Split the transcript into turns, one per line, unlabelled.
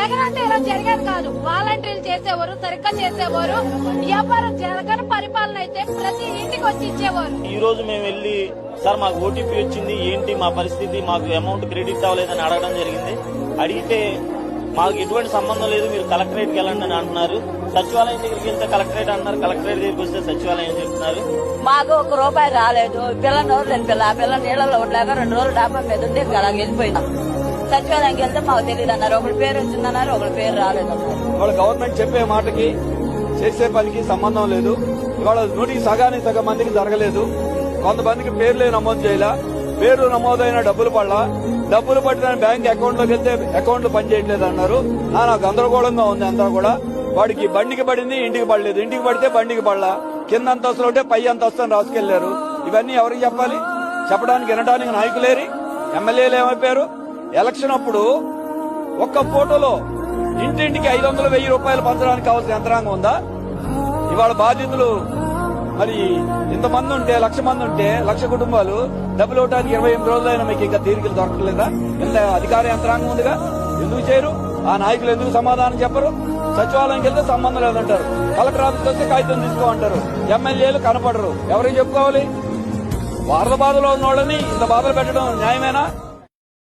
జగన్ అంటే ఇలా జరిగేది కాదు. వాలంటీర్లు చేసేవారు, సరిగ్గా చేసేవారు. ఎవరు జగన్ పరిపాలన అయితే ప్రతి ఇంటికి వచ్చి ఇచ్చేవారు.
ఈ రోజు మేము వెళ్లి సార్ మాకు ఓటీపీ వచ్చింది, ఏంటి మా పరిస్థితి, మాకు అమౌంట్ క్రెడిట్ అవ్వలేదని అడగడం జరిగింది. అడిగితే మాకు ఎటువంటి సంబంధం లేదు, మీరు కలెక్టరేట్కి వెళ్ళండి అని అంటున్నారు. సచివాలయం దగ్గరికి వెళ్తే కలెక్టరేట్ అంటున్నారు, కలెక్టరేట్ దగ్గరికి వస్తే సచివాలయం చెప్తున్నారు.
మాకు ₹1 రాలేదు. పిల్ల నోరు లేని పిల్ల, ఆ పిల్ల నీళ్ళలో ఉండలేక 2 రోజులు డాబా మీద ఉంటే అలా వెళ్ళిపోయినాం. సచివాలయంకి వెళ్తే మాకు తెలియదు అన్నారు. ఒకరి పేరు వచ్చిందన్నారు, ఒకరి పేరు రాలేదన్నారు.
ఇవాళ గవర్నమెంట్ చెప్పే మాటకి చేసే పనికి సంబంధం లేదు. ఇవాళ 100% సగం మందికి జరగలేదు. కొంతమందికి పేర్లే నమోదు చేయాల, పేరు నమోదైన డబ్బులు పడలా, డబ్బులు పట్టిన బ్యాంక్ అకౌంట్ లోకి వెళ్తే అకౌంట్లు పనిచేయట్లేదు అన్నారు. నాకు గందరగోళంగా ఉంది అంతా కూడా. వాడికి బండికి పడింది, ఇంటికి పడలేదు. ఇంటికి పడితే బండికి పడలా, కింద అంతస్తులు ఉంటే పై అంతస్తుని రాసుకెళ్లారు. ఇవన్నీ ఎవరికి చెప్పాలి? చెప్పడానికి వినడానికి నాయకులేరి, ఎమ్మెల్యేలు ఏమైపోయారు? ఎలక్షన్ అప్పుడు ఒక్క ఫోటోలో ఇంటింటికి 500, 1000 రూపాయలు పంచడానికి కావాల్సిన యంత్రాంగం ఉందా? ఇవాళ బాధితులు మరి ఇంతమంది ఉంటే, 1,00,000 మంది ఉంటే, 1,00,000 కుటుంబాలు డబ్బులు ఇవ్వడానికి 28 రోజులైనా మీకు ఇంకా తీరికలు దొరకలేదా? ఇంత అధికార యంత్రాంగం ఉందిగా, ఎందుకు చేయరు? ఆ నాయకులు ఎందుకు సమాధానం చెప్పరు? సచివాలయంకి వెళ్తే సంబంధం లేదంటారు, కలెక్టర్ ఆఫీస్కి వస్తే కాగితం తీసుకోమంటారు, ఎమ్మెల్యేలు కనపడరు. ఎవరికి చెప్పుకోవాలి? వారద బాధలో ఉన్న వాళ్ళని ఇంత బాధలు పెట్టడం న్యాయమేనా?